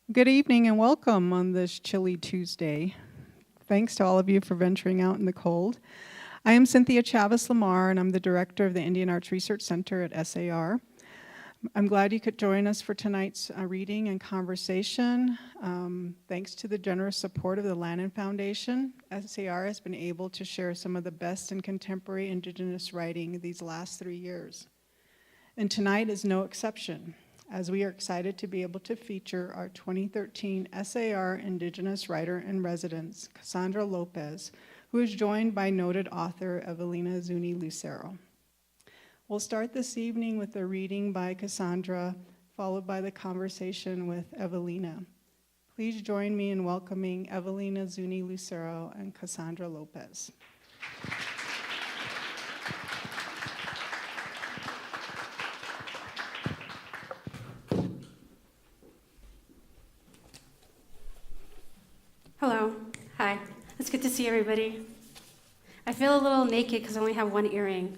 Good evening and welcome on this chilly Tuesday. Thanks to all of you for venturing out in the cold. I am Cynthia Chavez Lamar, and I'm the director of the Indian Arts Research Center at SAR. I'm glad you could join us for tonight's reading and conversation. Thanks to the generous support of the Lannan Foundation, SAR has been able to share some of the best in contemporary Indigenous writing these last 3 years. And tonight is no exception, as we are excited to be able to feature our 2013 SAR Indigenous Writer-in-Residence, Casandra Lopez, who is joined by noted author Evelina Zuni Lucero. We'll start this evening with a reading by Casandra, followed by the conversation with Evelina. Please join me in welcoming Evelina Zuni Lucero and Casandra Lopez. Hello. Hi. It's good to see everybody. I feel a little naked because I only have one earring.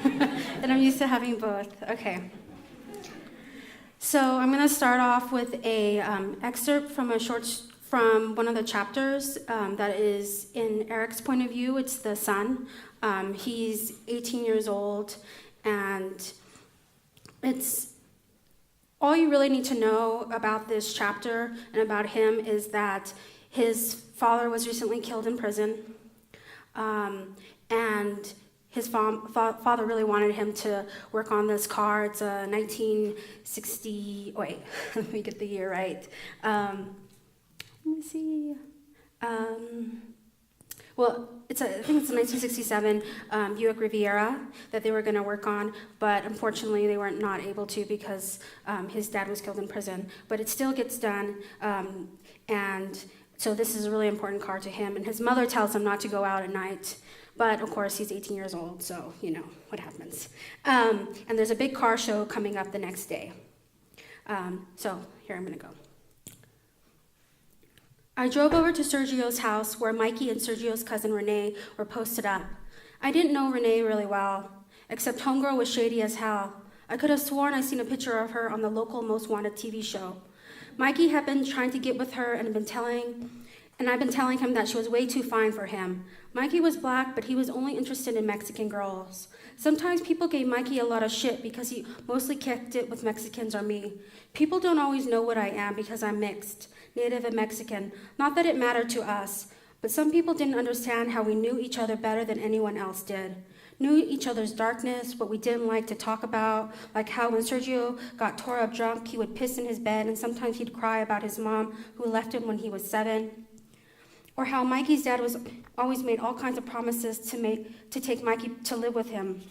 And I'm used to having both. Okay. So I'm going to start off with a excerpt from one of the chapters that is in Eric's point of view. It's the son. He's 18 years old, and it's all you really need to know about this chapter and about him is that his father was recently killed in prison, and his father really wanted him to work on this car. It's a 1960, wait, let me get the year right. Let me see. Well, I think it's a 1967 Buick Riviera that they were going to work on, but unfortunately they were not able to because his dad was killed in prison. But it still gets done, and so this is a really important car to him. And his mother tells him not to go out at night, but of course he's 18 years old, so you know what happens. And there's a big car show coming up the next day. So here I'm going to go. I drove over to Sergio's house where Mikey and Sergio's cousin Renee were posted up. I didn't know Renee really well, except homegirl was shady as hell. I could have sworn I'd seen a picture of her on the local Most Wanted TV show. Mikey had been trying to get with her and I've been telling him that she was way too fine for him. Mikey was black, but he was only interested in Mexican girls. Sometimes people gave Mikey a lot of shit because he mostly kicked it with Mexicans or me. People don't always know what I am because I'm mixed, Native and Mexican. Not that it mattered to us, but some people didn't understand how we knew each other better than anyone else did. Knew each other's darkness, what we didn't like to talk about, like how when Sergio got tore up drunk, he would piss in his bed, and sometimes he'd cry about his mom who left him when he was 7. Or how Mikey's dad was always made all kinds of promises to take Mikey to live with him,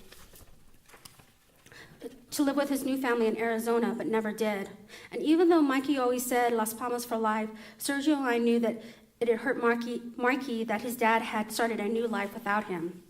to live with his new family in Arizona, but never did. And even though Mikey always said Las Palmas for life, Sergio and I knew that it had hurt Mikey that his dad had started a new life without him.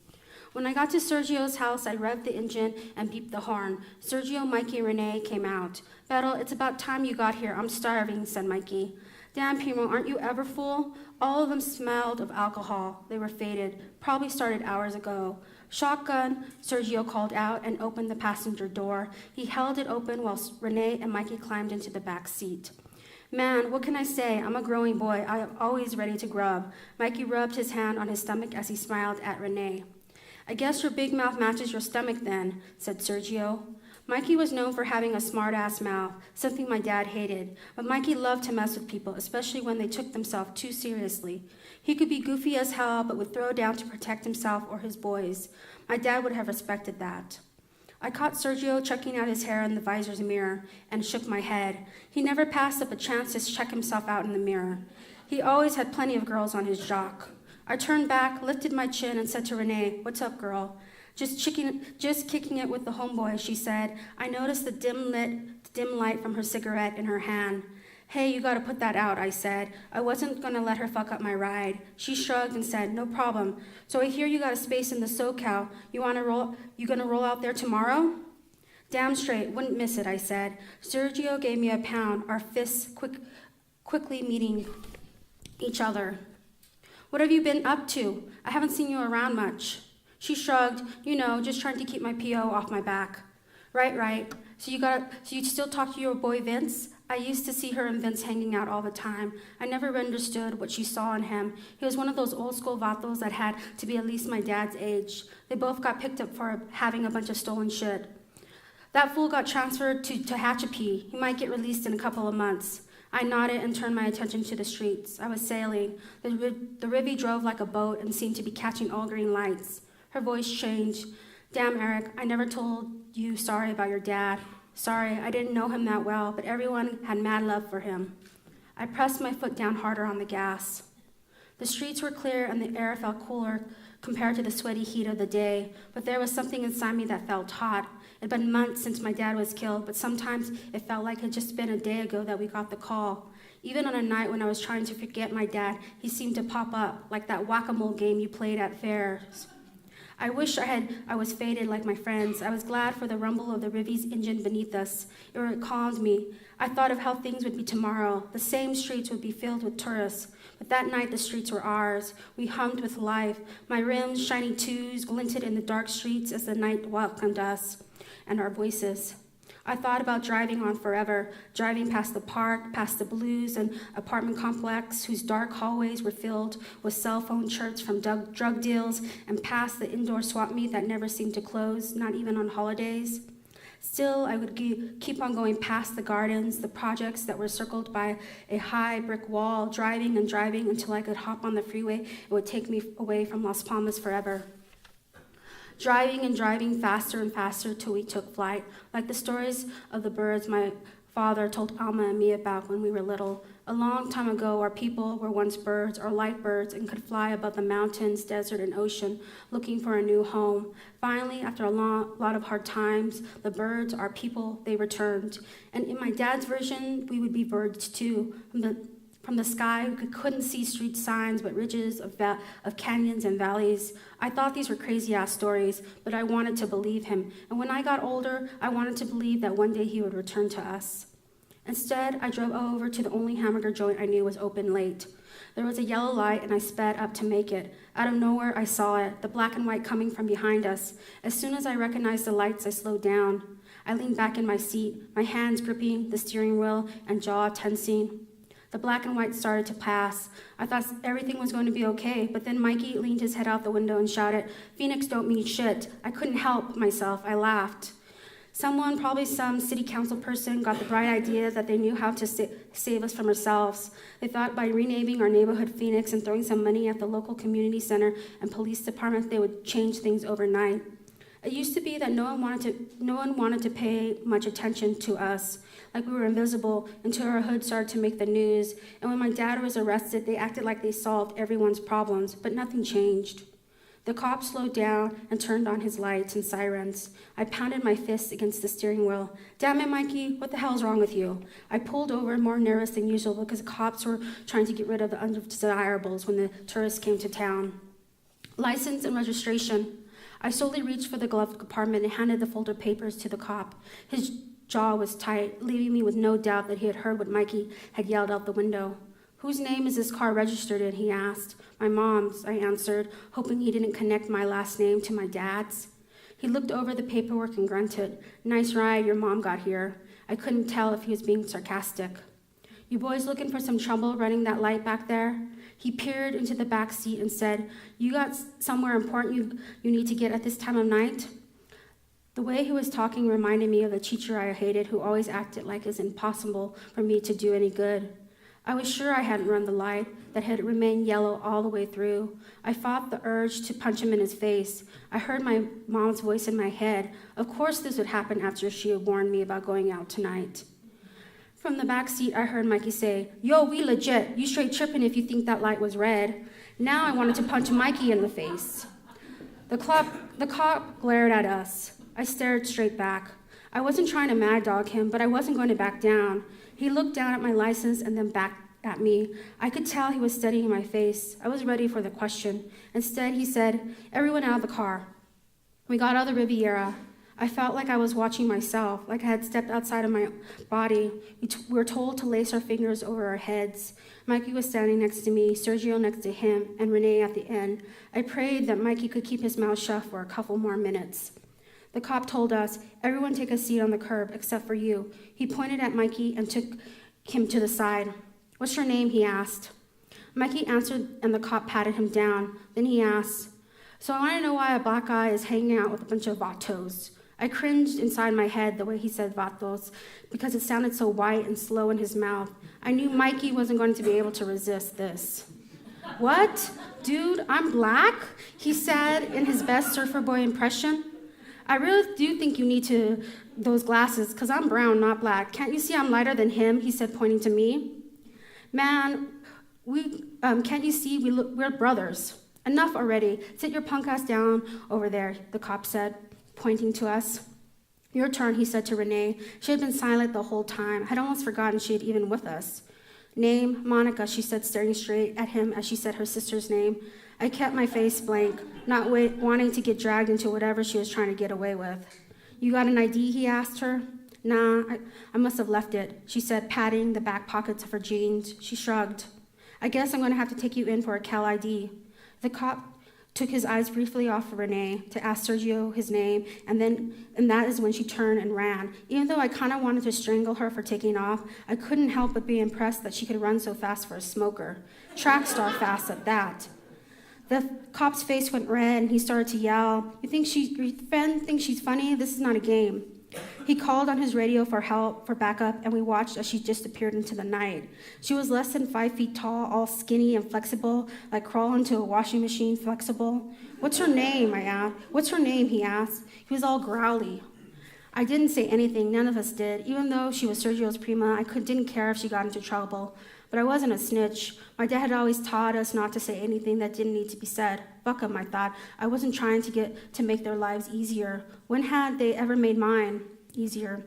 When I got to Sergio's house, I revved the engine and beeped the horn. Sergio, Mikey, and Renee came out. "Beto, it's about time you got here. I'm starving," said Mikey. "Damn, Primo, aren't you ever full?" All of them smelled of alcohol. They were faded, probably started hours ago. "Shotgun," Sergio called out and opened the passenger door. He held it open while Renee and Mikey climbed into the back seat. "Man, what can I say? I'm a growing boy. I am always ready to grub." Mikey rubbed his hand on his stomach as he smiled at Renee. "I guess your big mouth matches your stomach then," said Sergio. Mikey was known for having a smart-ass mouth, something my dad hated, but Mikey loved to mess with people, especially when they took themselves too seriously. He could be goofy as hell, but would throw down to protect himself or his boys. My dad would have respected that. I caught Sergio checking out his hair in the visor's mirror and shook my head. He never passed up a chance to check himself out in the mirror. He always had plenty of girls on his jock. I turned back, lifted my chin, and said to Renee, "What's up, girl?" Just kicking it with the homeboy," she said. I noticed the dim light from her cigarette in her hand. "Hey, you gotta put that out," I said. I wasn't gonna let her fuck up my ride. She shrugged and said, "No problem. So I hear you got a space in the SoCal. You gonna roll out there tomorrow?" "Damn straight, wouldn't miss it," I said. Sergio gave me a pound, our fists quickly meeting each other. "What have you been up to? I haven't seen you around much." She shrugged, just trying to keep my PO off my back. Right. So you still talk to your boy Vince? I used to see her and Vince hanging out all the time. I never understood what she saw in him. He was one of those old school vatos that had to be at least my dad's age. They both got picked up for having a bunch of stolen shit. That fool got transferred to Tehachapi. He might get released in a couple of months. I nodded and turned my attention to the streets. I was sailing. The Rivy drove like a boat and seemed to be catching all green lights. Her voice changed. Damn, Eric, I never told you sorry about your dad. Sorry, I didn't know him that well, but everyone had mad love for him. I pressed my foot down harder on the gas. The streets were clear and the air felt cooler compared to the sweaty heat of the day, but there was something inside me that felt hot. It had been months since my dad was killed, but sometimes it felt like it had just been a day ago that we got the call. Even on a night when I was trying to forget my dad, he seemed to pop up, like that whack-a-mole game you played at fairs. I wish I was faded like my friends. I was glad for the rumble of the Rivy's engine beneath us. It calmed me. I thought of how things would be tomorrow. The same streets would be filled with tourists. But that night, the streets were ours. We hummed with life. My rims, shiny twos, glinted in the dark streets as the night welcomed us and our voices. I thought about driving on forever, driving past the park, past the Blues and apartment complex whose dark hallways were filled with cell phone chirps from drug deals, and past the indoor swap meet that never seemed to close, not even on holidays. Still, I would keep on going past the gardens, the projects that were circled by a high brick wall, driving and driving until I could hop on the freeway. It would take me away from Las Palmas forever. Driving and driving faster and faster till we took flight, like the stories of the birds my father told Alma and me about when we were little. A long time ago, our people were once birds or like birds and could fly above the mountains, desert, and ocean, looking for a new home. Finally, after a lot of hard times, the birds, our people, they returned. And in my dad's version, we would be birds too. From the sky, we couldn't see street signs, but ridges of canyons and valleys. I thought these were crazy-ass stories, but I wanted to believe him. And when I got older, I wanted to believe that one day he would return to us. Instead, I drove over to the only hamburger joint I knew was open late. There was a yellow light, and I sped up to make it. Out of nowhere, I saw it, the black and white coming from behind us. As soon as I recognized the lights, I slowed down. I leaned back in my seat, my hands gripping the steering wheel and jaw tensing. The black and white started to pass. I thought everything was going to be okay, but then Mikey leaned his head out the window and shouted, "Phoenix don't mean shit." I couldn't help myself. I laughed. Someone, probably some city council person, got the bright idea that they knew how to save us from ourselves. They thought by renaming our neighborhood Phoenix and throwing some money at the local community center and police department, they would change things overnight. It used to be that no one wanted to pay much attention to us, like we were invisible, until our hood started to make the news. And when my dad was arrested, they acted like they solved everyone's problems, but nothing changed. The cop slowed down and turned on his lights and sirens. I pounded my fists against the steering wheel. "Damn it, Mikey, what the hell's wrong with you?" I pulled over more nervous than usual because the cops were trying to get rid of the undesirables when the tourists came to town. License and registration. I slowly reached for the glove compartment and handed the folder papers to the cop. His jaw was tight, leaving me with no doubt that he had heard what Mikey had yelled out the window. "Whose name is this car registered in?" he asked. "My mom's," I answered, hoping he didn't connect my last name to my dad's. He looked over the paperwork and grunted. "Nice ride your mom got here." I couldn't tell if he was being sarcastic. "You boys looking for some trouble running that light back there?" He peered into the back seat and said, "You got somewhere important you need to get at this time of night?" The way he was talking reminded me of the teacher I hated, who always acted like it's impossible for me to do any good. I was sure I hadn't run the light, that had remained yellow all the way through. I fought the urge to punch him in his face. I heard my mom's voice in my head. Of course this would happen after she had warned me about going out tonight. From the back seat, I heard Mikey say, "Yo, we legit. You straight tripping if you think that light was red." Now I wanted to punch Mikey in the face. The cop glared at us. I stared straight back. I wasn't trying to mad dog him, but I wasn't going to back down. He looked down at my license and then back at me. I could tell he was studying my face. I was ready for the question. Instead, he said, "Everyone out of the car." We got out of the Riviera. I felt like I was watching myself, like I had stepped outside of my body. We were told to lace our fingers over our heads. Mikey was standing next to me, Sergio next to him, and Renee at the end. I prayed that Mikey could keep his mouth shut for a couple more minutes. The cop told us, "Everyone take a seat on the curb except for you." He pointed at Mikey and took him to the side. "What's your name?" he asked. Mikey answered, and the cop patted him down. Then he asked, "So I want to know why a black guy is hanging out with a bunch of vatos." I cringed inside my head the way he said vatos because it sounded so white and slow in his mouth. I knew Mikey wasn't going to be able to resist this. "What? Dude, I'm black?" he said in his best surfer boy impression. "I really do think you need those glasses because I'm brown, not black. Can't you see I'm lighter than him?" he said, pointing to me. "Man, can't you see we're brothers? Enough already. Sit your punk ass down over there," the cop said, pointing to us. "Your turn," he said to Renee. She had been silent the whole time. I had almost forgotten she had even with us. "Name, Monica," she said, staring straight at him as she said her sister's name. I kept my face blank, not wanting to get dragged into whatever she was trying to get away with. "You got an ID?" he asked her. "Nah, I must have left it," she said, patting the back pockets of her jeans. She shrugged. "I guess I'm going to have to take you in for a Cal ID." The cop took his eyes briefly off of Renee to ask Sergio his name, and that is when she turned and ran. Even though I kind of wanted to strangle her for taking off, I couldn't help but be impressed that she could run so fast for a smoker. Track star fast at that. The cop's face went red and he started to yell, Your friend thinks she's funny? This is not a game." He called on his radio for help, for backup, and we watched as she disappeared into the night. She was less than 5 feet tall, all skinny and flexible, like crawl into a washing machine flexible. "What's her name?" I asked. "What's her name?" he asked. He was all growly. I didn't say anything, none of us did. Even though she was Sergio's prima, I didn't care if she got into trouble. But I wasn't a snitch. My dad had always taught us not to say anything that didn't need to be said. Fuck 'em, I thought. I wasn't trying to make their lives easier. When had they ever made mine easier?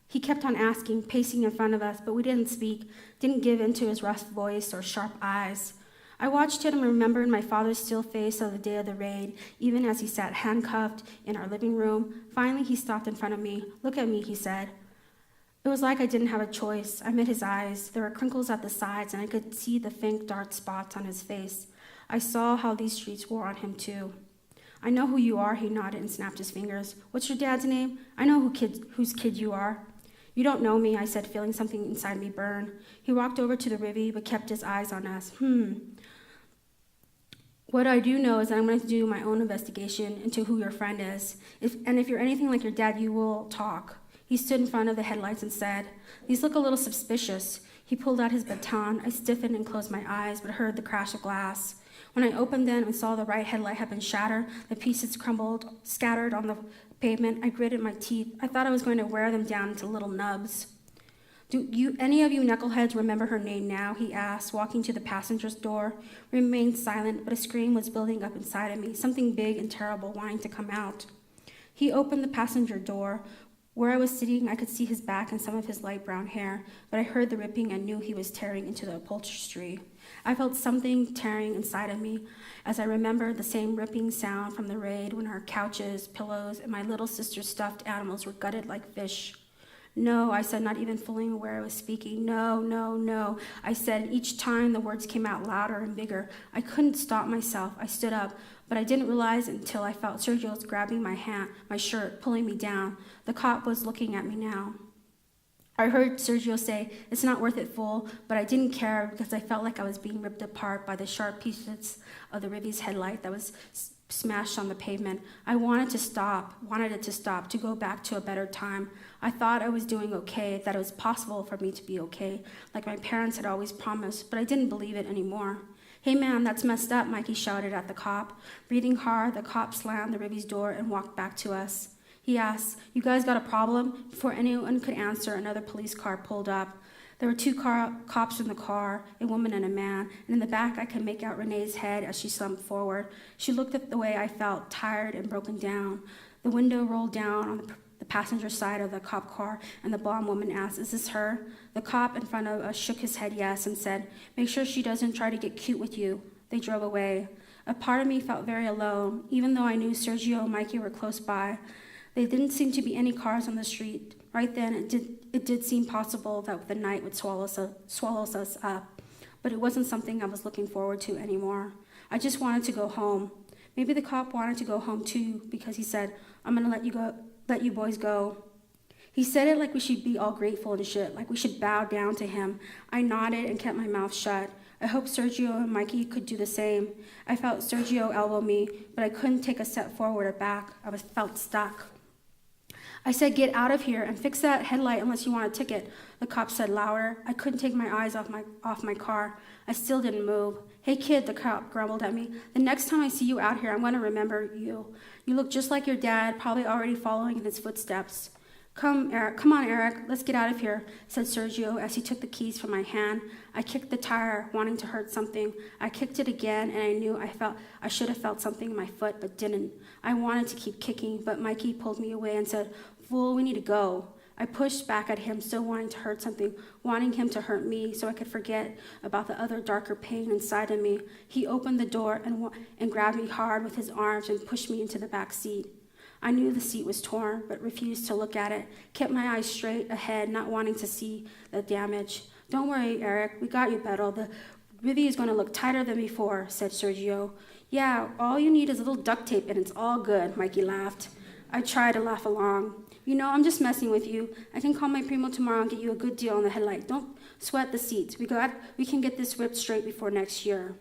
He kept on asking, pacing in front of us, but we didn't speak, didn't give in to his rough voice or sharp eyes. I watched him and remembered my father's still face of the day of the raid, even as he sat handcuffed in our living room. Finally, he stopped in front of me. "Look at me," he said. It was like I didn't have a choice. I met his eyes. There were crinkles at the sides, and I could see the faint dark spots on his face. I saw how these streets wore on him, too. "I know who you are," he nodded and snapped his fingers. "What's your dad's name?" "I know whose kid you are." "You don't know me," I said, feeling something inside me burn. He walked over to the Rivy, but kept his eyes on us. What I do know is that I'm going to do my own investigation into who your friend is. If you're anything like your dad, you will talk." He stood in front of the headlights and said, "These look a little suspicious." He pulled out his baton. I stiffened and closed my eyes, but heard the crash of glass. When I opened them and saw the right headlight had been shattered, the pieces crumbled, scattered on the pavement, I gritted my teeth. I thought I was going to wear them down into little nubs. "Do any of you knuckleheads remember her name now?" he asked, walking to the passenger's door. We remained silent, but a scream was building up inside of me, something big and terrible wanting to come out. He opened the passenger door. Where I was sitting, I could see his back and some of his light brown hair, but I heard the ripping and knew he was tearing into the upholstery. I felt something tearing inside of me as I remembered the same ripping sound from the raid when our couches, pillows, and my little sister's stuffed animals were gutted like fish. "No," I said, not even fully aware I was speaking. "No, no, no," I said, and each time the words came out louder and bigger. I couldn't stop myself. I stood up, but I didn't realize until I felt Sergio's grabbing my shirt, pulling me down. The cop was looking at me now. I heard Sergio say, "It's not worth it, fool," but I didn't care because I felt like I was being ripped apart by the sharp pieces of the Rivy's headlight that was smashed on the pavement. I wanted it to stop, to go back to a better time. I thought I was doing okay, that it was possible for me to be okay, like my parents had always promised, but I didn't believe it anymore. "Hey man, that's messed up," Mikey shouted at the cop. Breathing hard, the cop slammed the Rivy's door and walked back to us. He asked, "You guys got a problem?" Before anyone could answer, another police car pulled up. There were two cops in the car, a woman and a man, and in the back I could make out Renee's head as she slumped forward. She looked at the way I felt, tired and broken down. The window rolled down on the passenger side of the cop car, and the blonde woman asked, "Is this her?" The cop in front of us shook his head yes and said, "Make sure she doesn't try to get cute with you." They drove away. A part of me felt very alone, even though I knew Sergio and Mikey were close by. There didn't seem to be any cars on the street. Right then, it did seem possible that the night would swallow us up, but it wasn't something I was looking forward to anymore. I just wanted to go home. Maybe the cop wanted to go home too, because he said, "I'm gonna let you boys go." He said it like we should be all grateful and shit, like we should bow down to him. I nodded and kept my mouth shut. I hoped Sergio and Mikey could do the same. I felt Sergio elbow me, but I couldn't take a step forward or back. I felt stuck. I said, "Get out of here and fix that headlight unless you want a ticket," the cop said louder. I couldn't take my eyes off my car. I still didn't move. "Hey kid," the cop grumbled at me, "the next time I see you out here, I'm going to remember you. You look just like your dad, probably already following in his footsteps." Come on, Eric, let's get out of here," said Sergio as he took the keys from my hand. I kicked the tire, wanting to hurt something. I kicked it again, and I knew I should have felt something in my foot, but didn't. I wanted to keep kicking, but Mikey pulled me away and said, "Fool, we need to go." I pushed back at him, still wanting to hurt something, wanting him to hurt me so I could forget about the other darker pain inside of me. He opened the door and grabbed me hard with his arms and pushed me into the back seat. I knew the seat was torn, but refused to look at it, kept my eyes straight ahead, not wanting to see the damage. "Don't worry, Eric, we got you, Beto. The rivy is going to look tighter than before," said Sergio. "Yeah, all you need is a little duct tape and it's all good," Mikey laughed. I tried to laugh along. "You know, I'm just messing with you. I can call my primo tomorrow and get you a good deal on the headlight. Don't sweat the seats. We can get this ripped straight before next year."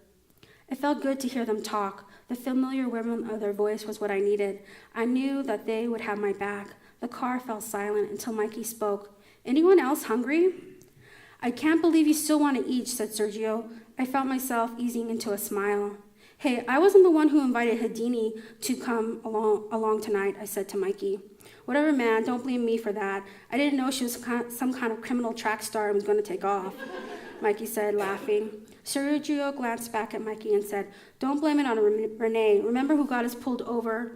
It felt good to hear them talk. The familiar rhythm of their voice was what I needed. I knew that they would have my back. The car fell silent until Mikey spoke. "Anyone else hungry?" "I can't believe you still want to eat," said Sergio. I felt myself easing into a smile. "Hey, I wasn't the one who invited Houdini to come along tonight," I said to Mikey. "Whatever, man, don't blame me for that. I didn't know she was some kind of criminal track star and was going to take off," Mikey said, laughing. Sergio glanced back at Mikey and said, "Don't blame it on Renee. Remember who got us pulled over?"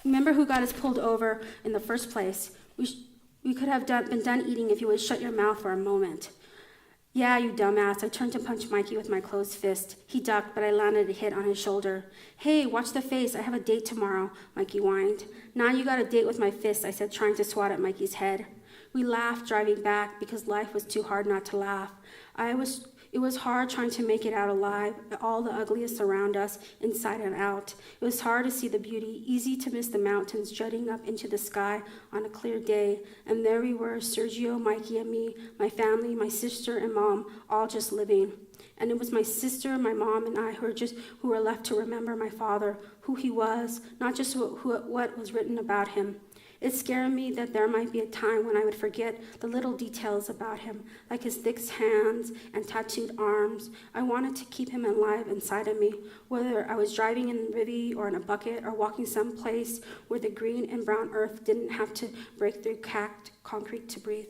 "Remember who got us pulled over in the first place? We could have been done eating if you would shut your mouth for a moment." "Yeah, you dumbass." I turned to punch Mikey with my closed fist. He ducked, but I landed a hit on his shoulder. "Hey, watch the face. I have a date tomorrow," Mikey whined. "Now you got a date with my fist," I said, trying to swat at Mikey's head. We laughed driving back because life was too hard not to laugh. It was hard trying to make it out alive, all the ugliest around us, inside and out. It was hard to see the beauty, easy to miss the mountains jutting up into the sky on a clear day. And there we were, Sergio, Mikey, and me, my family, my sister and mom, all just living. And it was my sister, my mom, and I who were left to remember my father, who he was, not just what was written about him. It scared me that there might be a time when I would forget the little details about him, like his thick hands and tattooed arms. I wanted to keep him alive inside of me, whether I was driving in a rivy or in a bucket or walking someplace where the green and brown earth didn't have to break through cracked concrete to breathe.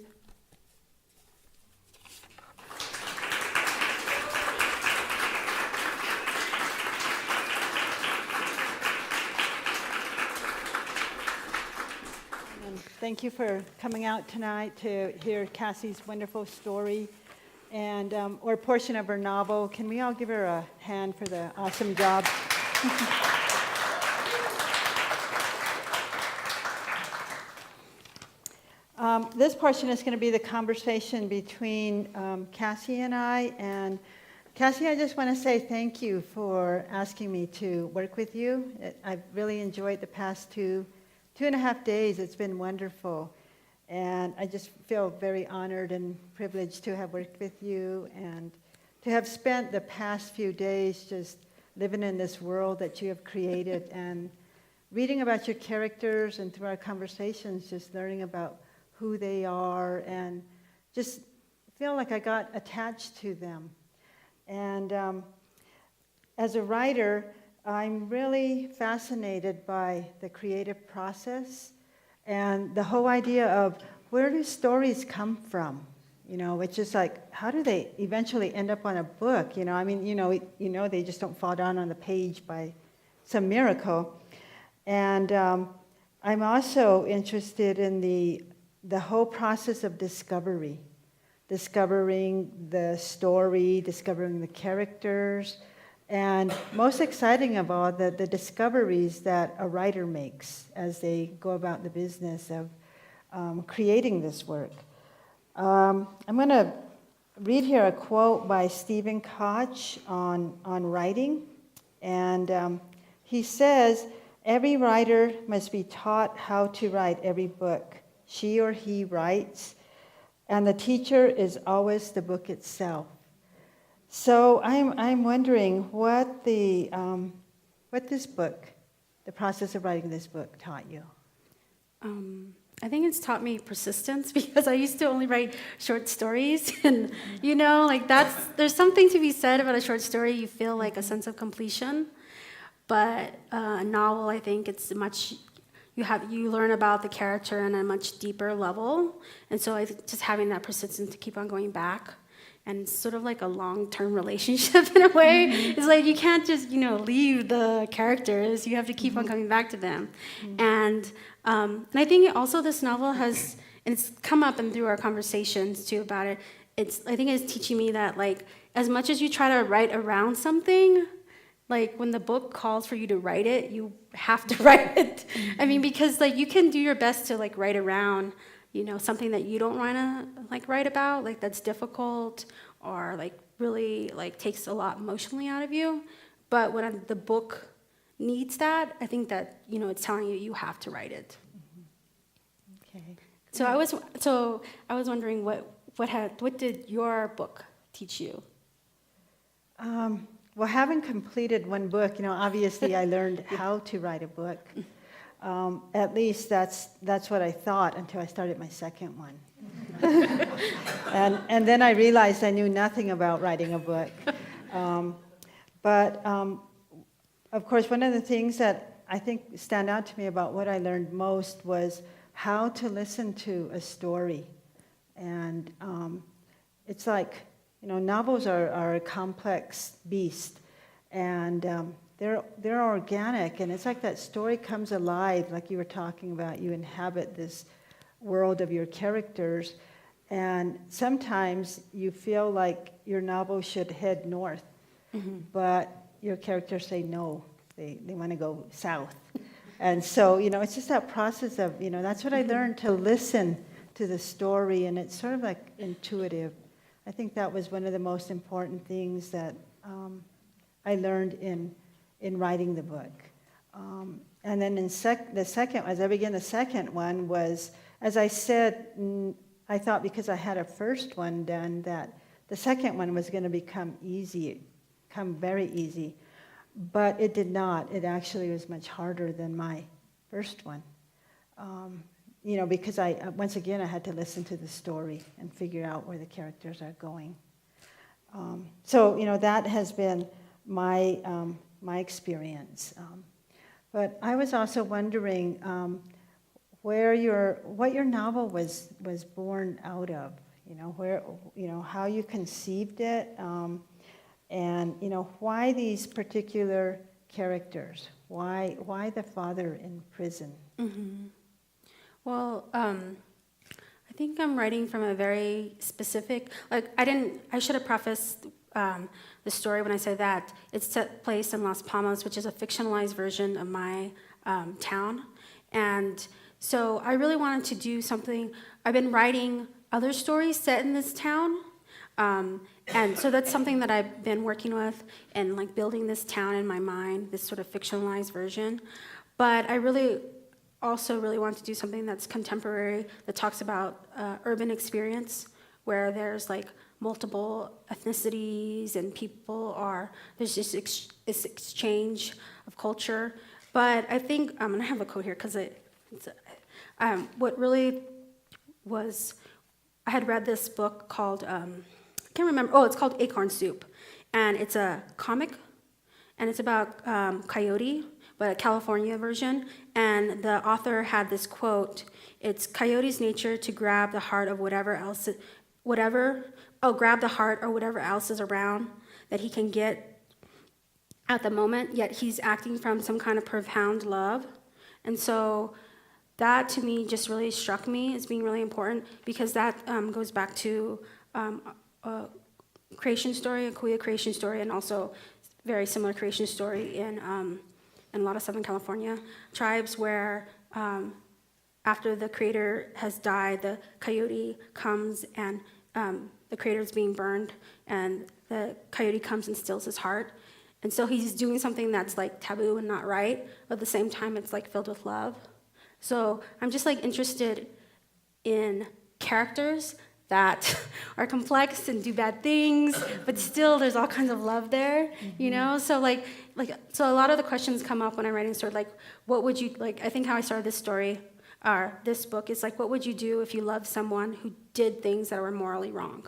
Thank you for coming out tonight to hear Cassie's wonderful story and or portion of her novel. Can we all give her a hand for the awesome job? This portion is going to be the conversation between Cassie and I. And Cassie, I just want to say thank you for asking me to work with you. I've really enjoyed the past two and a half days. It's been wonderful. And I just feel very honored and privileged to have worked with you and to have spent the past few days just living in this world that you have created and reading about your characters and through our conversations, just learning about who they are and just feel like I got attached to them. And as a writer, I'm really fascinated by the creative process and the whole idea of where do stories come from? You know, it's just like, how do they eventually end up on a book? You know, I mean, they just don't fall down on the page by some miracle. And I'm also interested in the whole process of discovery, discovering the story, discovering the characters, and most exciting of all, the discoveries that a writer makes as they go about the business of creating this work. I'm going to read here a quote by Stephen Koch on writing. And he says, every writer must be taught how to write every book she or he writes, and the teacher is always the book itself. So I'm wondering what this book, the process of writing this book, taught you. I think it's taught me persistence because I used to only write short stories, and like there's something to be said about a short story. You feel like a sense of completion, but a novel, I think it's much. You learn about the character on a much deeper level, and so I think just having that persistence to keep on going back, and it's sort of like a long-term relationship in a way. It's like you can't just leave the characters. You have to keep on coming back to them, and I think also this novel has, and it's come up and through our conversations too about it. I think it's teaching me that like as much as you try to write around something, like when the book calls for you to write it, you have to write it. I mean, because like you can do your best to like write around, something that you don't want to like write about, like that's difficult or like really like takes a lot emotionally out of you. But when the book needs that, I think that it's telling you have to write it. Okay. So I was wondering what did your book teach you? Well, having completed one book, obviously I learned how to write a book. At least that's what I thought until I started my second one. and then I realized I knew nothing about writing a book. But of course, one of the things that I think stand out to me about what I learned most was how to listen to a story. And it's like, novels are a complex beast, and they're organic, and it's like that story comes alive, like you were talking about. You inhabit this world of your characters, and sometimes you feel like your novel should head north, but your characters say no, they want to go south. And so, it's just that process of, that's what I learned, to listen to the story, and it's sort of like intuitive. I think that was one of the most important things that I learned in writing the book. And then the second, as I began the second one was, as I said, I thought because I had a first one done that the second one was going to become very easy. But it did not. It actually was much harder than my first one. Because once again, I had to listen to the story and figure out where the characters are going. So that has been my experience. But I was also wondering what your novel was born out of. How you conceived it, and why these particular characters. Why the father in prison? Mm-hmm. Well, I think I'm writing from a very specific, I should have prefaced the story when I say that it's set place in Las Palmas, which is a fictionalized version of my town. And so I really wanted to do something. I've been writing other stories set in this town. And so that's something that I've been working with and like building this town in my mind, this sort of fictionalized version. But I also really want to do something that's contemporary, that talks about urban experience, where there's like multiple ethnicities and there's just this exchange of culture. But I think, I'm gonna have a quote here, because what really was, I had read this book called, I can't remember, it's called Acorn Soup. And it's a comic, and it's about Coyote, but a California version. And the author had this quote, it's Coyote's nature to grab the heart of whatever else is around that he can get at the moment, yet he's acting from some kind of profound love. And so that to me just really struck me as being really important, because that goes back to a creation story, a Cahuilla creation story, and also very similar creation story in a lot of Southern California tribes, where after the creator has died, the coyote comes and the creator's being burned, and the coyote comes and steals his heart. And so he's doing something that's like taboo and not right, but at the same time it's like filled with love. So I'm just like interested in characters that are complex and do bad things, but still there's all kinds of love there, you know? So so a lot of the questions come up when I'm writing a story, like what would you, like I think how I started this story, or this book, is like what would you do if you loved someone who did things that were morally wrong?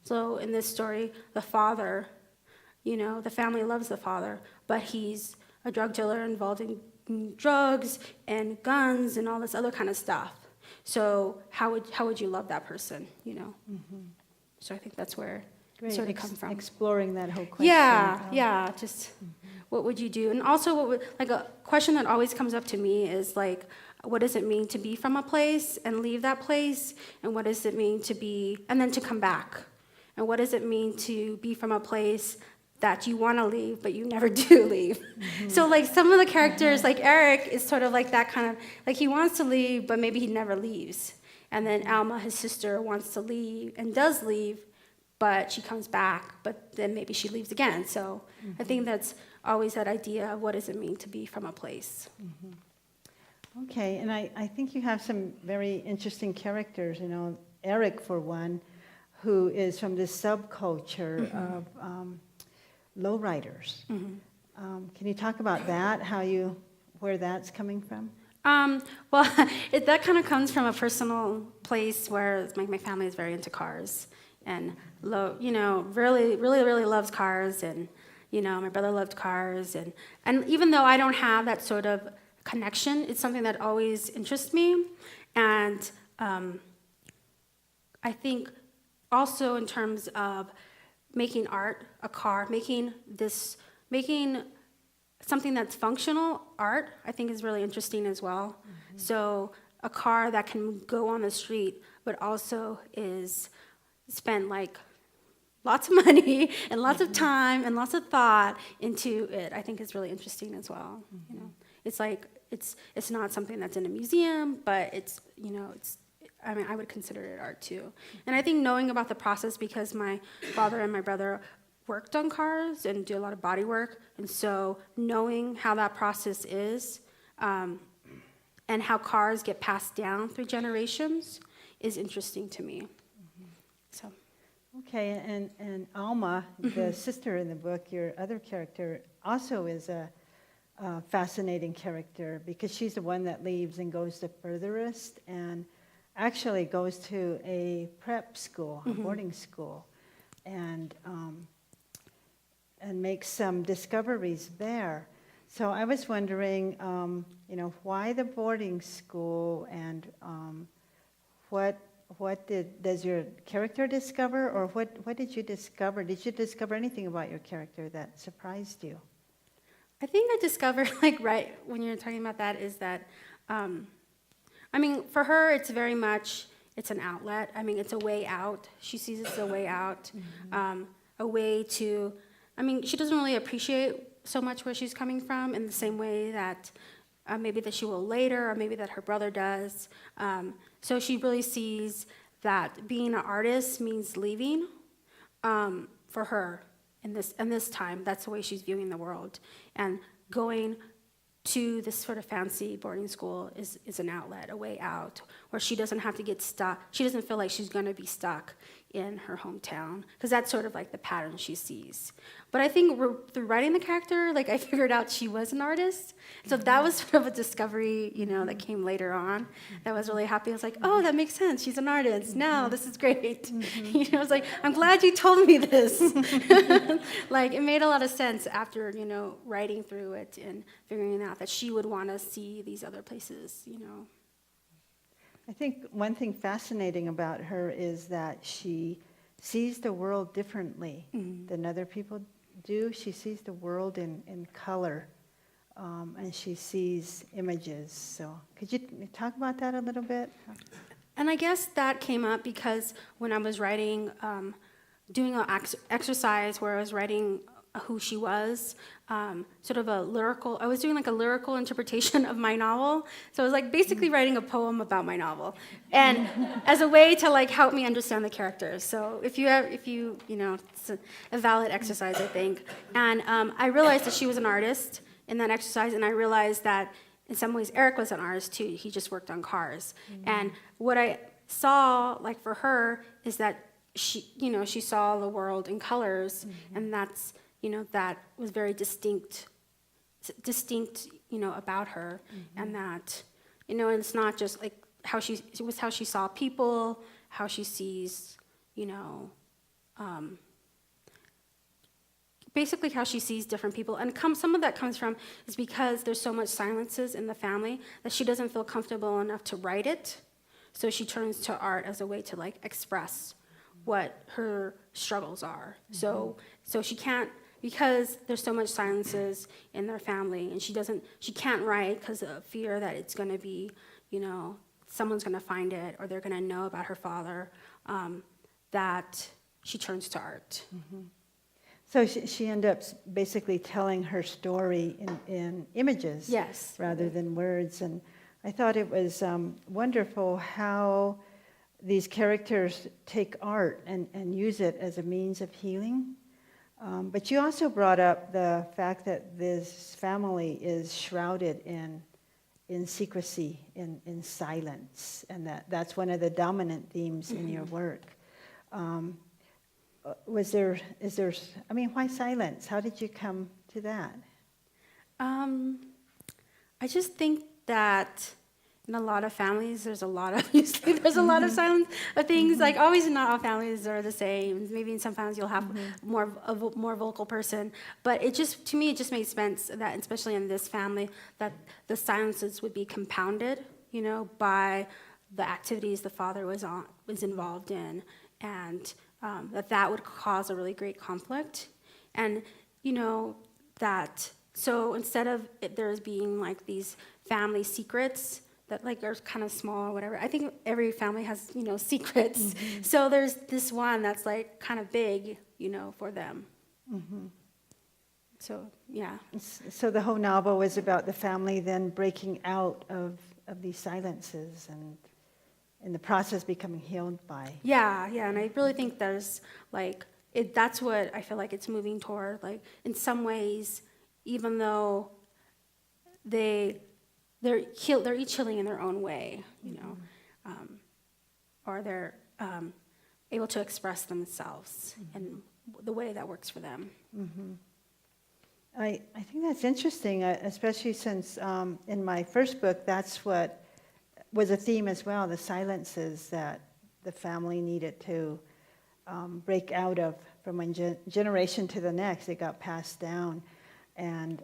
So in this story, the father, you know, the family loves the father, but he's a drug dealer involved in drugs and guns and all this other kind of stuff. So how would you love that person, you know? So I think that's where it sort of comes from. Exploring that whole question. Yeah, just what would you do? And also, like a question that always comes up to me is like, what does it mean to be from a place and leave that place? And what does it mean to be, and then to come back? And what does it mean to be from a place that you want to leave, but you never do leave? So like some of the characters, like Eric is sort of like that kind of, like he wants to leave, but maybe he never leaves. And then Alma, his sister, wants to leave and does leave, but she comes back, but then maybe she leaves again. So I think that's always that idea of what does it mean to be from a place. Okay, and I think you have some very interesting characters, you know, Eric for one, who is from this subculture of lowriders. Can you talk about that, where that's coming from? Well, that kind of comes from a personal place where my family is very into cars and really, really, really loves cars, and my brother loved cars, and even though I don't have that sort of connection, it's something that always interests me, and I think also in terms of making art, a car, making something that's functional art, I think is really interesting as well. So a car that can go on the street, but also is spent like lots of money and lots of time and lots of thought into it, I think is really interesting as well. You know, it's like it's not something that's in a museum, but I would consider it art too. And I think knowing about the process, because my father and my brother worked on cars and do a lot of body work, and so knowing how that process is, and how cars get passed down through generations is interesting to me. So. Okay, and Alma, the sister in the book, your other character, also is a fascinating character, because she's the one that leaves and goes the furthest, and actually goes to a prep school, a boarding school, and makes some discoveries there. So I was wondering, why the boarding school, and what does your character discover, or what did you discover? Did you discover anything about your character that surprised you? I think I discovered, like, right when you're talking about that, is that, for her, it's very much, it's an outlet. It's a way out. She sees it as a way out, a way to, she doesn't really appreciate so much where she's coming from in the same way that maybe that she will later, or maybe that her brother does. So she really sees that being an artist means leaving, for her in this time. That's the way she's viewing the world. And going to this sort of fancy boarding school is an outlet, a way out, where she doesn't have to get stuck. She doesn't feel like she's going to be stuck in her hometown, because that's sort of like the pattern she sees. But I think through writing the character, like, I figured out she was an artest. So that was sort of a discovery, that came later on. That was really happy. I was like, oh, that makes sense. She's an artist. Now this is great. I was like, I'm glad you told me this. Like, it made a lot of sense after, writing through it and figuring out that she would want to see these other places, I think one thing fascinating about her is that she sees the world differently than other people do. She sees the world in color, and she sees images. So could you talk about that a little bit? And I guess that came up because when I was writing, doing an exercise where I was writing who she was, sort of a lyrical, I was doing like a lyrical interpretation of my novel. So I was like basically writing a poem about my novel, and as a way to like help me understand the characters. So if you, it's a valid exercise, I think. And I realized that she was an artist in that exercise, and I realized that in some ways Eric was an artist too. He just worked on cars. And what I saw, like for her, is that she saw the world in colors, and that's, that was very distinct, about her, and that, and it's not just like it was how she saw people, how she sees, basically how she sees different people. And some of that comes from is because there's so much silences in the family that she doesn't feel comfortable enough to write it. So she turns to art as a way to like express what her struggles are. So she can't, because there's so much silences in their family, and she can't write because of fear that it's going to be, someone's going to find it, or they're going to know about her father, that she turns to art. So she ended up basically telling her story in images, Yes. rather than words. And I thought it was wonderful how these characters take art and use it as a means of healing. But you also brought up the fact that this family is shrouded in secrecy, in silence, and that's one of the dominant themes in your work. Why silence? How did you come to that? I just think that in a lot of families, there's a lot of silence of things. Like always, not all families are the same. Maybe in some families you'll have more vocal person, but to me, it just makes sense that, especially in this family, that the silences would be compounded, by the activities the father was involved in, and that would cause a really great conflict, and so instead of there's being like these family secrets that like are kind of small or whatever, I think every family has secrets. So there's this one that's like kind of big, for them. So yeah. So the whole novel was about the family then breaking out of these silences and in the process becoming healed by. Yeah, and I really think there's like that's what I feel like it's moving toward. Like in some ways, even though they're each healing in their own way, or they're able to express themselves in the way that works for them. I think that's interesting, especially since in my first book, that's what was a theme as well, the silences that the family needed to break out of from one generation to the next. It got passed down. And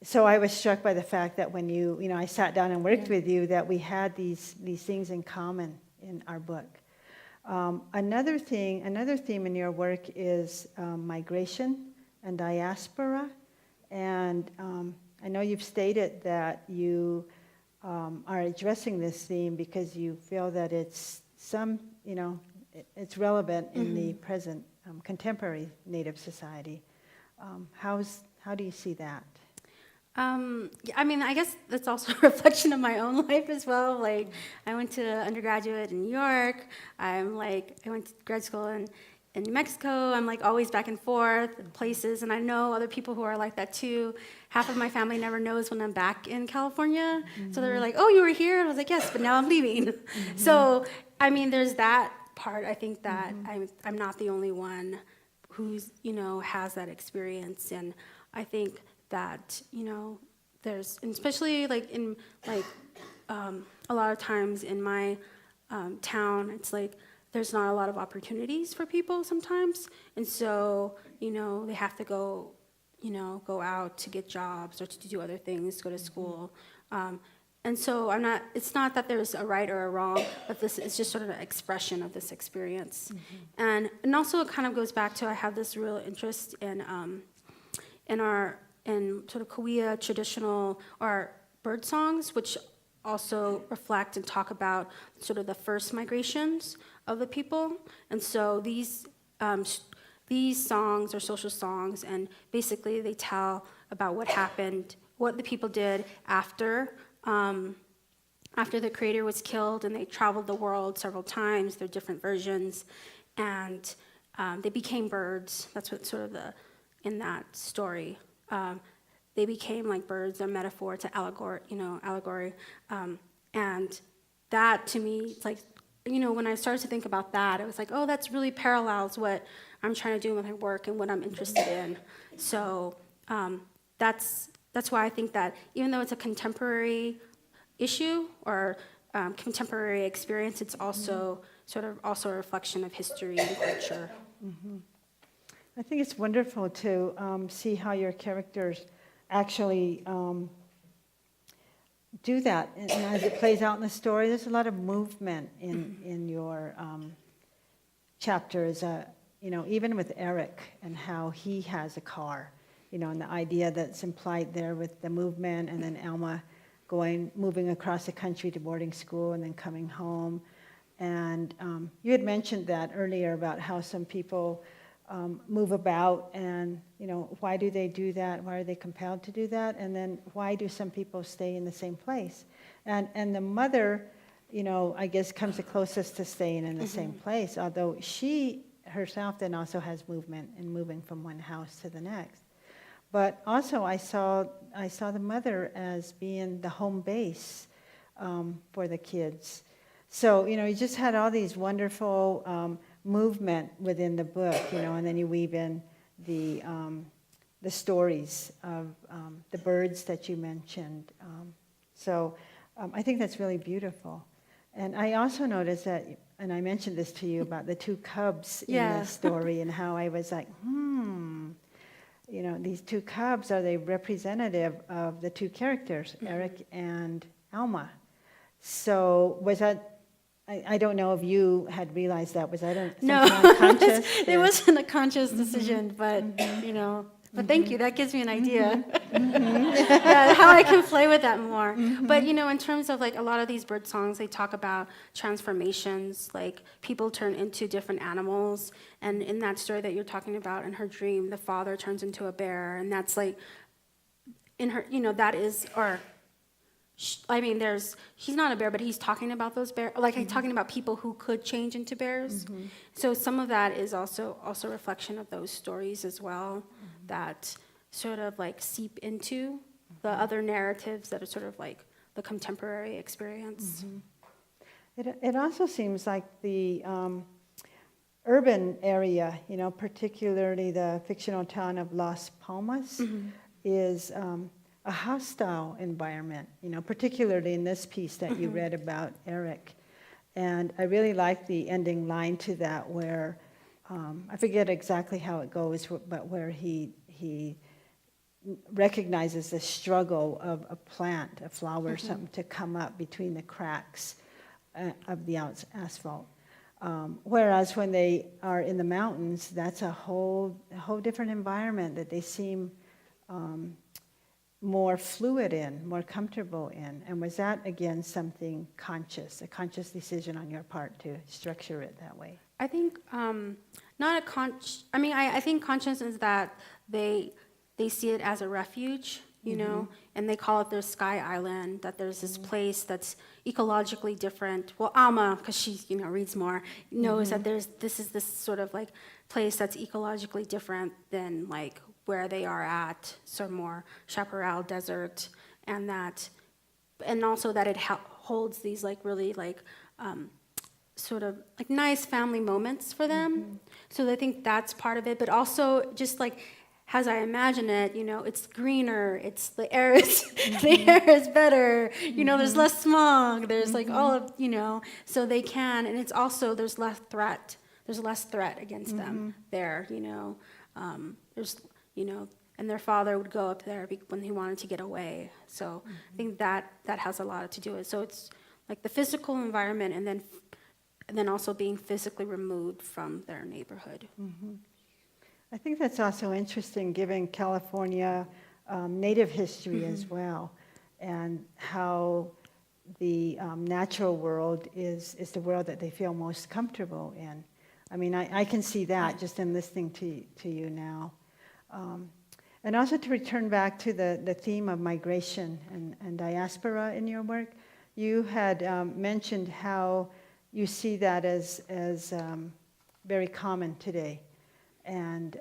so I was struck by the fact that when I sat down and worked with you, that we had these things in common in our book. Another theme in your work is migration and diaspora. And I know you've stated that you are addressing this theme because you feel that it's relevant in the present contemporary Native society. How do you see that? I guess that's also a reflection of my own life as well. Like, I went to undergraduate in New York. I went to grad school in New Mexico. I'm like always back and forth in places, and I know other people who are like that too. Half of my family never knows when I'm back in California. So they're like, "Oh, you were here?" And I was like, "Yes, but now I'm leaving." So, there's that part. I think that I'm not the only one who's has that experience, and I think that there's, and especially like in a lot of times in my town, it's like there's not a lot of opportunities for people sometimes, and so they have to go out to get jobs or to do other things, go to school, and so it's not that there's a right or a wrong, but this is just sort of an expression of this experience, and also it kind of goes back to I have this real interest in sort of Cahuilla traditional or bird songs, which also reflect and talk about sort of the first migrations of the people. And so these these songs are social songs, and basically they tell about what happened, what the people did after the creator was killed, and they traveled the world several times. There are different versions, and they became birds. That's what sort of in that story. They became like birds, a metaphor to allegory. And that, to me, it's like, when I started to think about that, it was like, oh, that's really parallels what I'm trying to do with my work and what I'm interested in. So that's why I think that even though it's a contemporary issue or contemporary experience, it's also also a reflection of history and culture. Mm-hmm. I think it's wonderful to see how your characters actually do that. And as it plays out in the story, there's a lot of movement in your chapters, even with Eric and how he has a car, and the idea that's implied there with the movement, and then Alma moving across the country to boarding school and then coming home. And you had mentioned that earlier about how some people move about, and why do they do that? Why are they compelled to do that? And then why do some people stay in the same place? And the mother, I guess comes the closest to staying in the same place, although she herself then also has movement and moving from one house to the next. But also I saw the mother as being the home base for the kids. So, you just had all these wonderful movement within the book, and then you weave in the stories of the birds that you mentioned. So I think that's really beautiful. And I also noticed that, and I mentioned this to you about the two cubs in the story, and how I was like, these two cubs, are they representative of the two characters, Eric and Alma? So was that, I don't know if you had realized that. Was that something unconscious? It wasn't a conscious decision, but but thank you. That gives me an idea how I can play with that more. But in terms of like a lot of these bird songs, they talk about transformations, like people turn into different animals. And in that story that you're talking about, in her dream, the father turns into a bear, and that's like in her, that is our. He's not a bear, but he's talking about those bears, like he's talking about people who could change into bears. So some of that is also a reflection of those stories as well, that sort of like seep into the other narratives that are sort of like the contemporary experience. It also seems like the urban area, particularly the fictional town of Las Palmas, is a hostile environment, particularly in this piece that you read about Eric. And I really like the ending line to that, where I forget exactly how it goes, but where he recognizes the struggle of a plant, a flower or something, to come up between the cracks of the asphalt. Whereas when they are in the mountains, that's a whole different environment that they seem more fluid in, more comfortable in. And was that, again, something conscious, a conscious decision on your part to structure it that way? I think not a I think conscious is that they see it as a refuge, and they call it their sky island, that there's this place that's ecologically different. Well, Alma, because she reads more, knows that this is this sort of like place that's ecologically different than like where they are at, some more chaparral desert, and also that it holds these like really like sort of like nice family moments for them. So I think that's part of it, but also just like as I imagine it, it's greener, it's the air is the air is better, there's less smog, there's like all of so they can, and it's also there's less threat against them there, there's and their father would go up there when he wanted to get away. So I think that has a lot to do with it. So it's like the physical environment, and then also being physically removed from their neighborhood. I think that's also interesting, given California native history as well, and how the natural world is the world that they feel most comfortable in. I mean, I can see that just in listening to you now. And also to return back to the theme of migration and diaspora in your work, you had mentioned how you see that as very common today. And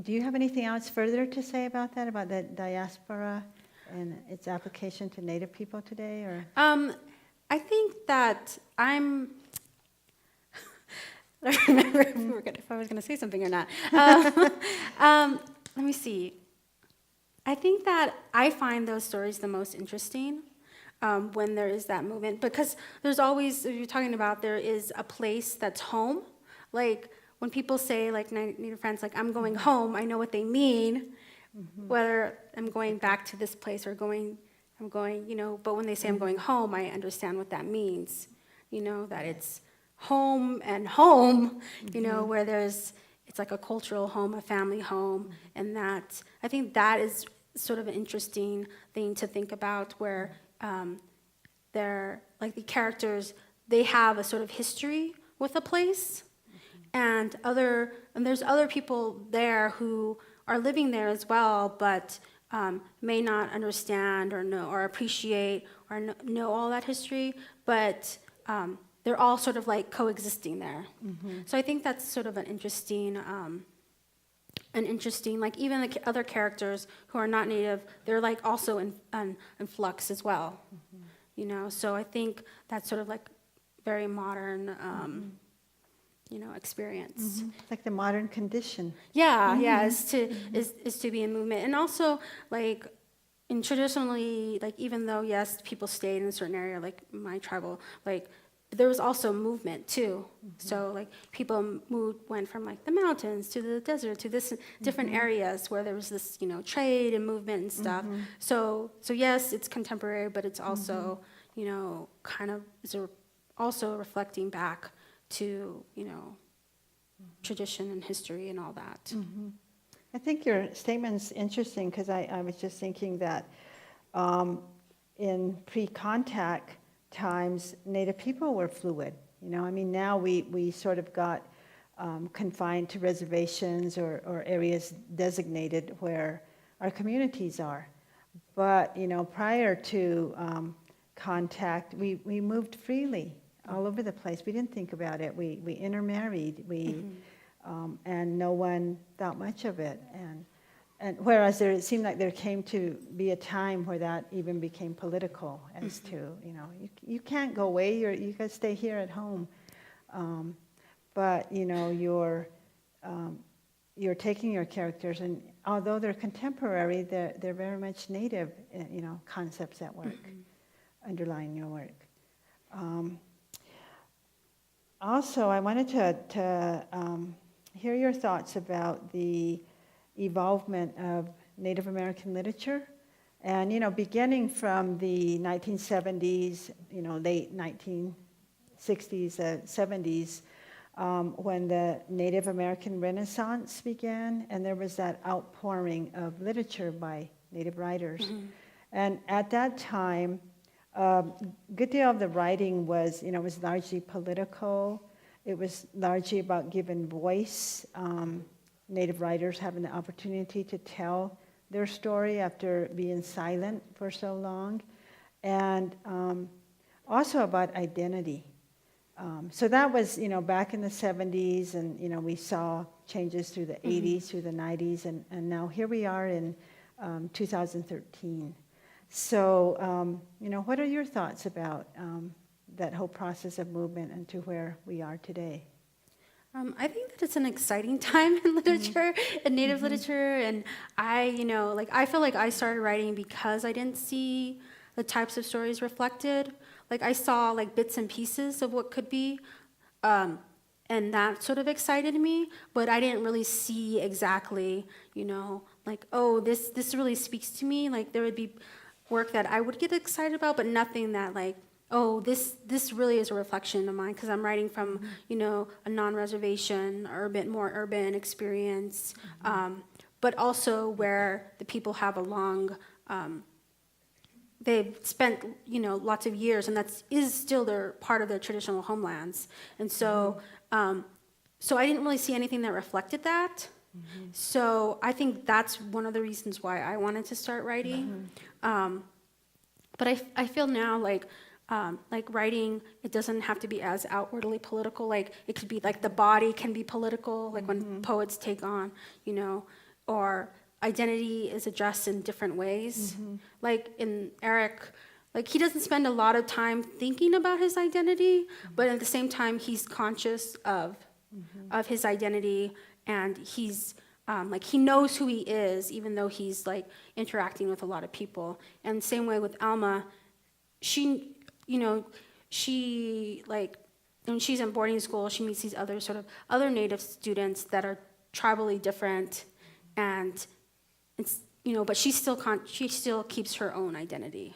do you have anything else further to say about that, about the diaspora and its application to Native people today? Or I think that I don't remember if I was going to say something or not. Let me see. I think that I find those stories the most interesting when there is that movement, because there's always, if you're talking about, there is a place that's home. Like when people say, like Native friends, like I'm going home, I know what they mean, whether I'm going back to this place or I'm going, you know, but when they say I'm going home, I understand what that means, you know, that it's home and home, you know, where it's like a cultural home, a family home, and that, I think that is sort of an interesting thing to think about, where they're, like the characters, they have a sort of history with a place, and there's other people there who are living there as well, but may not understand or know or appreciate or know all that history, but they're all sort of like coexisting there. So I think that's sort of an interesting, like even the other characters who are not Native, they're like also in flux as well, you know. So I think that's sort of like very modern, you know, experience. it's like the modern condition. Yeah, is to be in movement, and also like in traditionally, like even though yes, people stayed in a certain area, like my tribal, like there was also movement too. So like people went from like the mountains to the desert to this different areas where there was this, you know, trade and movement and stuff. So yes, it's contemporary, but it's also, you know, kind of also reflecting back to, you know, tradition and history and all that. I think your statement's interesting because I was just thinking that in pre-contact times, Native people were fluid. You know, I mean, now we sort of got confined to reservations or areas designated where our communities are. But, you know, prior to contact, we moved freely all over the place. We didn't think about it. We intermarried. And no one thought much of it. And whereas it seemed like there came to be a time where that even became political as to, you know, you can't go away. You got to stay here at home. But you know, you're taking your characters, and although they're contemporary, they're very much Native, you know, concepts at work, underlying your work. Also, I wanted to hear your thoughts about the evolvement of Native American literature, and you know, beginning from the 1970s, you know, late 1960s, 70s, when the Native American Renaissance began, and there was that outpouring of literature by Native writers, and at that time, a good deal of the writing was, you know, was largely political. It was largely about giving voice. Native writers having the opportunity to tell their story after being silent for so long, and also about identity. So that was, you know, back in the 70s, and you know, we saw changes through the 80s, through the 90s, and now here we are in 2013. So, you know, what are your thoughts about that whole process of movement and to where we are today? I think that it's an exciting time in literature, in Native literature, and you know, like I feel like I started writing because I didn't see the types of stories reflected. Like I saw like bits and pieces of what could be, and that sort of excited me, but I didn't really see exactly, you know, like, oh, this really speaks to me. Like there would be work that I would get excited about, but nothing that like, oh, this really is a reflection of mine, because I'm writing from, you know, a non-reservation, more urban experience, but also where the people have a long they've spent, lots of years, and that is still their part of their traditional homelands. And so, so I didn't really see anything that reflected that. So I think that's one of the reasons why I wanted to start writing. But I feel now like writing, it doesn't have to be as outwardly political. Like it could be like the body can be political, like when poets take on, or identity is addressed in different ways. Like in Eric, like he doesn't spend a lot of time thinking about his identity, but at the same time he's conscious of his identity, and he's like he knows who he is, even though he's like interacting with a lot of people. And same way with Alma, she like when she's in boarding school, she meets these other Native students that are tribally different, and it's but she still keeps her own identity.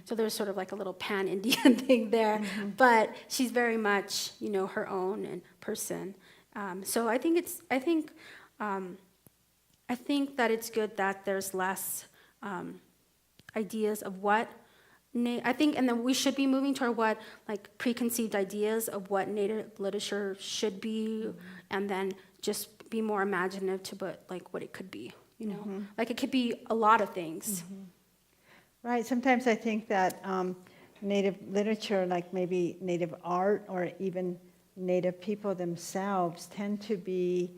So there's sort of like a little pan-Indian thing there, but she's very much her own person. So I think that it's good that there's less ideas of what I think, and then we should be moving toward what like preconceived ideas of what Native literature should be, and then just be more imaginative to what it could be. Like it could be a lot of things. Right. Sometimes I think that Native literature, like maybe Native art or even Native people themselves, tend to be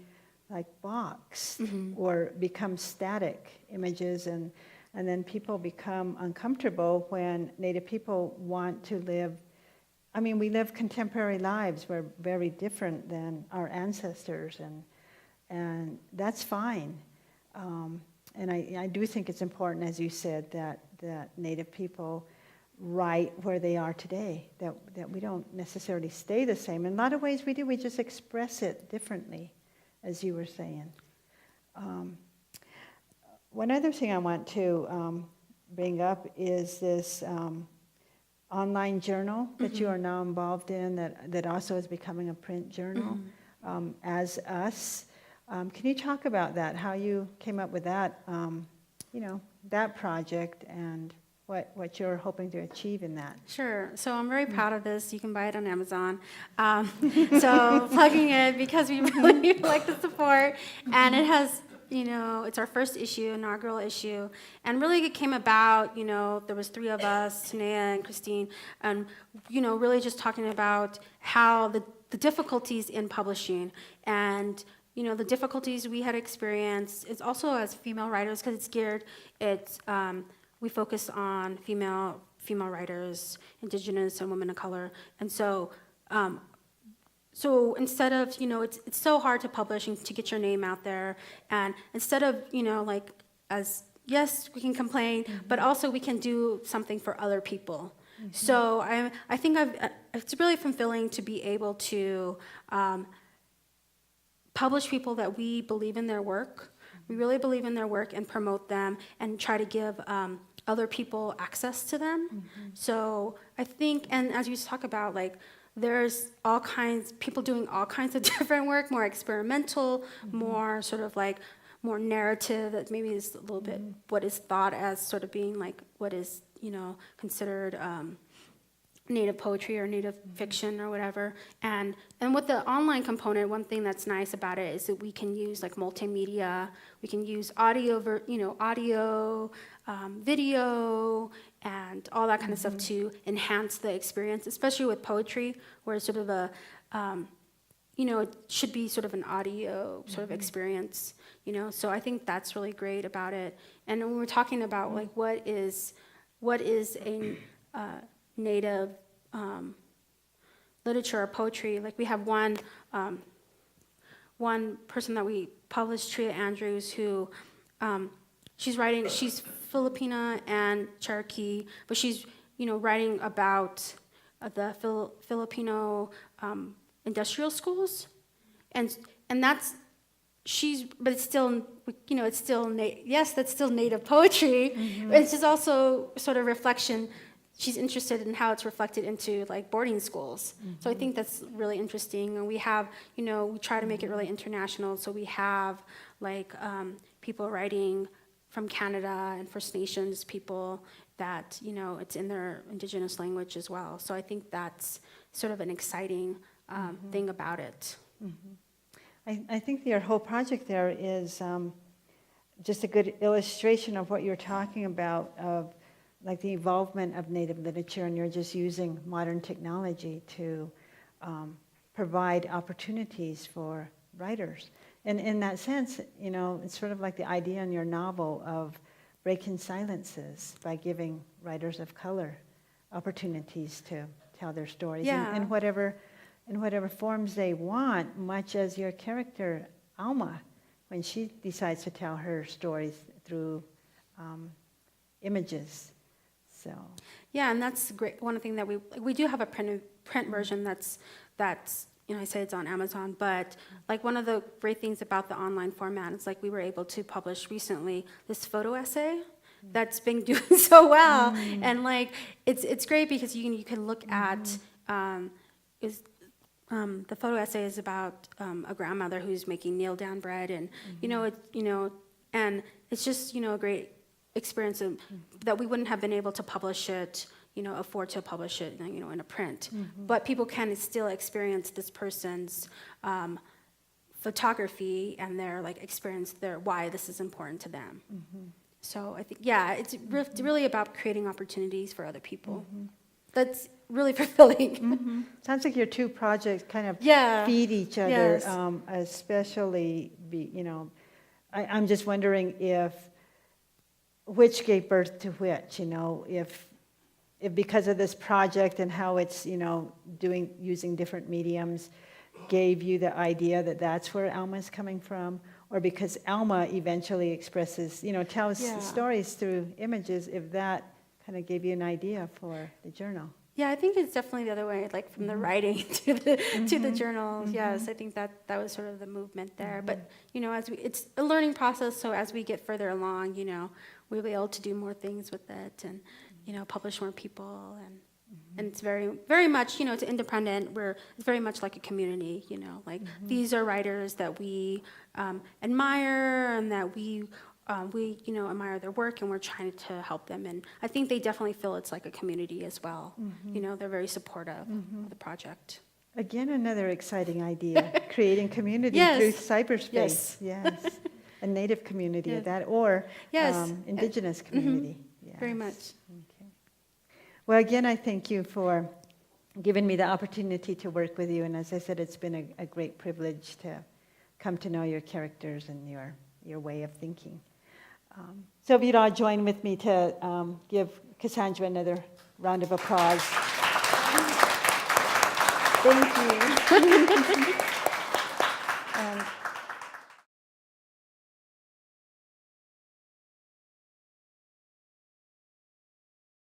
like boxed or become static images, and then people become uncomfortable when Native people want to live. I mean, we live contemporary lives. We're very different than our ancestors, and that's fine. And I do think it's important, as you said, that Native people write where they are today, that we don't necessarily stay the same. In a lot of ways we do, we just express it differently, as you were saying. One other thing I want to bring up is this online journal that you are now involved in, that also is becoming a print journal, As Us. Can you talk about that, how you came up with that, that project, and what you're hoping to achieve in that? Sure. So I'm very proud of this. You can buy it on Amazon. So plugging it because we really like the support. And it has, it's our first issue, inaugural issue. And really it came about, there was 3 of us, Tanea and Christine, and, really just talking about how the difficulties in publishing, and the difficulties we had experienced. It's also as female writers, because we focus on female writers, Indigenous and women of color. And so instead of, it's so hard to publish and to get your name out there. And instead of, yes, we can complain, but also we can do something for other people. So I think it's really fulfilling to be able to publish people that we believe in their work. We really believe in their work and promote them and try to give other people access to them. So I think, and as you talk about, there's people doing all kinds of different work, more experimental, more sort of more narrative, that maybe is a little bit what is thought as sort of being what is, considered Native poetry or Native fiction or whatever. And with the online component, one thing that's nice about it is that we can use multimedia. We can use audio, video, and all that kind of stuff to enhance the experience, especially with poetry, where it's sort of it should be sort of an audio sort of experience, So I think that's really great about it. And when we're talking about what is a Native literature or poetry, we have one person that we published, Tria Andrews, who she's Filipina and Cherokee, but she's writing about the Filipino industrial schools, and that's but it's still it's still that's still Native poetry. It's just also sort of reflection. She's interested in how it's reflected into boarding schools. So I think that's really interesting. And we have, we try to make it really international. So we have people writing from Canada and First Nations people that, it's in their Indigenous language as well. So I think that's sort of an exciting thing about it. I think your whole project there is just a good illustration of what you're talking about, of like the involvement of Native literature, and you're just using modern technology to provide opportunities for writers. And in that sense, it's sort of like the idea in your novel of breaking silences by giving writers of color opportunities to tell their stories in whatever forms they want, much as your character, Alma, when she decides to tell her stories through images. So. Yeah, and that's great. One thing that we do have a print version that's I say it's on Amazon, but like one of the great things about the online format is like we were able to publish recently this photo essay that's been doing so well, and like it's great because you can look at the photo essay is about a grandmother who's making kneel down bread, and and it's just a great experience that we wouldn't have been able to publish it, afford to publish it, in a print. But people can still experience this person's photography and their experience why this is important to them. So I think it's really about creating opportunities for other people. That's really fulfilling. Sounds like your two projects kind of feed each other, Yes. especially I'm just wondering which gave birth to which, if because of this project and how it's, using different mediums gave you the idea that that's where Alma is coming from, or because Alma eventually expresses, tells stories through images, if that kind of gave you an idea for the journal. Yeah, I think it's definitely the other way, like from the writing to the journal. Yes, I think that was sort of the movement there. But it's a learning process. So as we get further along, we'll be able to do more things with it, and publish more people, and it's very, very much it's independent. It's very much like a community. These are writers that we admire and that we admire their work, and we're trying to help them. And I think they definitely feel it's like a community as well. They're very supportive of the project. Again, another exciting idea, creating community through cyberspace. Yes. A Native community at that, or Indigenous community. Very much. Okay. Well, again, I thank you for giving me the opportunity to work with you. And as I said, it's been a great privilege to come to know your characters and your way of thinking. So if you'd all join with me to give Casandra another round of applause. Thank you.